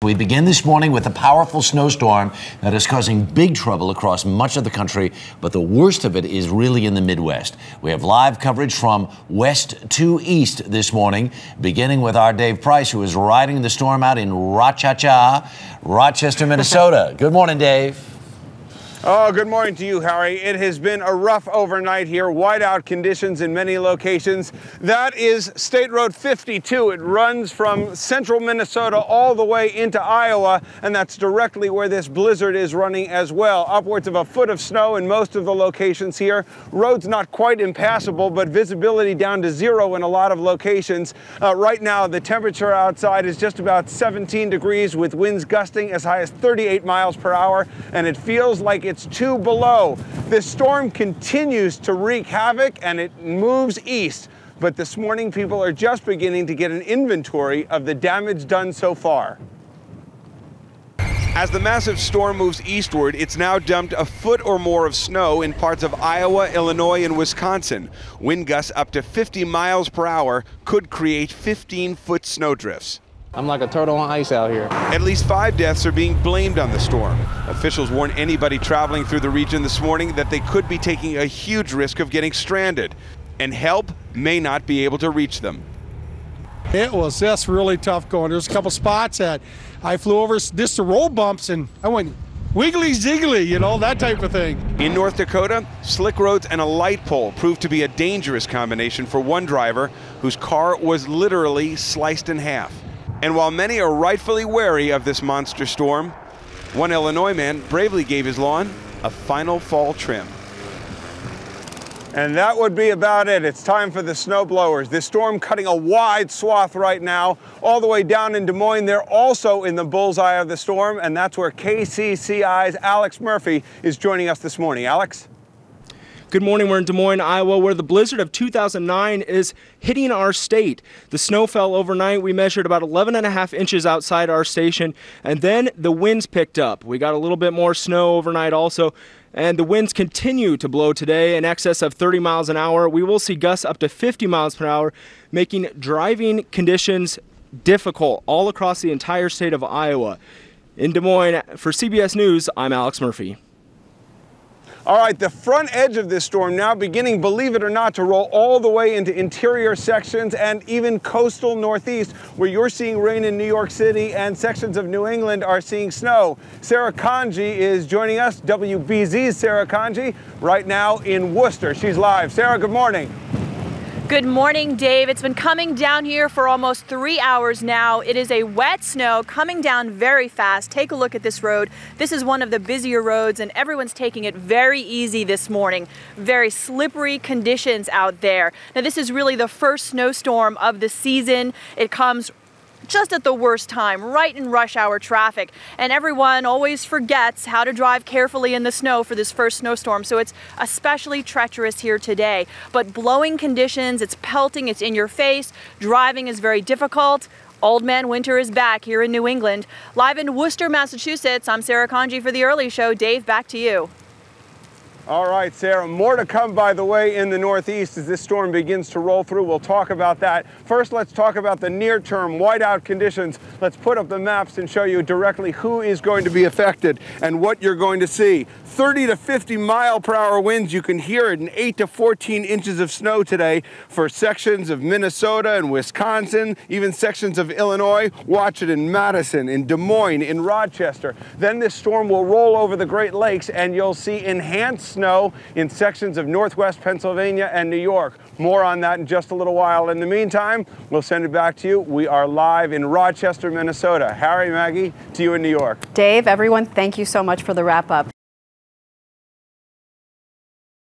We begin this morning with a powerful snowstorm that is causing big trouble across much of the country, but the worst of it is really in the Midwest. We have live coverage from west to east this morning, beginning with our Dave Price, who is riding the storm out in Rochester, Minnesota. Good morning, Dave. Oh, good morning to you, Harry. It has been a rough overnight here. Whiteout conditions in many locations. That is State Road 52. It runs from central Minnesota all the way into Iowa, and that's directly where this blizzard is running as well. Upwards of a foot of snow in most of the locations here. Roads not quite impassable, but visibility down to zero in a lot of locations. Right now, the temperature outside is just about 17 degrees with winds gusting as high as 38 miles per hour, and it feels like it's 2 below. This storm continues to wreak havoc and it moves east. But this morning, people are just beginning to get an inventory of the damage done so far. As the massive storm moves eastward, it's now dumped a foot or more of snow in parts of Iowa, Illinois, and Wisconsin. Wind gusts up to 50 miles per hour could create 15-foot snowdrifts. I'm like a turtle on ice out here. At least 5 deaths are being blamed on the storm. Officials warn anybody traveling through the region this morning that they could be taking a huge risk of getting stranded, and help may not be able to reach them. It was just really tough going. There's a couple spots that I flew over just the road bumps and I went wiggly ziggly, you know, that type of thing. In North Dakota, slick roads and a light pole proved to be a dangerous combination for one driver whose car was literally sliced in half. And while many are rightfully wary of this monster storm, one Illinois man bravely gave his lawn a final fall trim. And that would be about it. It's time for the snow blowers. This storm cutting a wide swath right now, all the way down in Des Moines. They're also in the bullseye of the storm, and that's where KCCI's Alex Murphy is joining us this morning. Alex? Good morning. We're in Des Moines, Iowa, where the blizzard of 2009 is hitting our state. The snow fell overnight. We measured about 11.5 inches outside our station, and then the winds picked up. We got a little bit more snow overnight also, and the winds continue to blow today in excess of 30 miles an hour. We will see gusts up to 50 miles per hour, making driving conditions difficult all across the entire state of Iowa. In Des Moines, for CBS News, I'm Alex Murphy. All right, the front edge of this storm now beginning, believe it or not, to roll all the way into interior sections and even coastal Northeast, where you're seeing rain in New York City and sections of New England are seeing snow. SERA CONGI is joining us, WBZ's SERA CONGI, right now in Worcester. She's live. SERA, good morning. Good morning, Dave. It's been coming down here for almost 3 hours now. It is a wet snow coming down very fast. Take a look at this road. This is one of the busier roads, and everyone's taking it very easy this morning. Very slippery conditions out there. Now, this is really the first snowstorm of the season. It comes just at the worst time, right in rush hour traffic. And everyone always forgets how to drive carefully in the snow for this first snowstorm, so it's especially treacherous here today. But blowing conditions, it's pelting, it's in your face, driving is very difficult. Old Man Winter is back here in New England. Live in Worcester, Massachusetts, I'm SERA CONGI for The Early Show. Dave, back to you. All right, SERA, more to come, by the way, in the Northeast as this storm begins to roll through. We'll talk about that. First, let's talk about the near-term whiteout conditions. Let's put up the maps and show you directly who is going to be affected and what you're going to see. 30 to 50 mile per hour winds. You can hear it in 8 to 14 inches of snow today for sections of Minnesota and Wisconsin, even sections of Illinois. Watch it in Madison, in Des Moines, in Rochester. Then this storm will roll over the Great Lakes and you'll see enhanced snow in sections of northwest Pennsylvania and New York. More on that in just a little while. In the meantime, we'll send it back to you. We are live in Rochester, Minnesota. Harry, Maggie, to you in New York. Dave, everyone, thank you so much for the wrap up.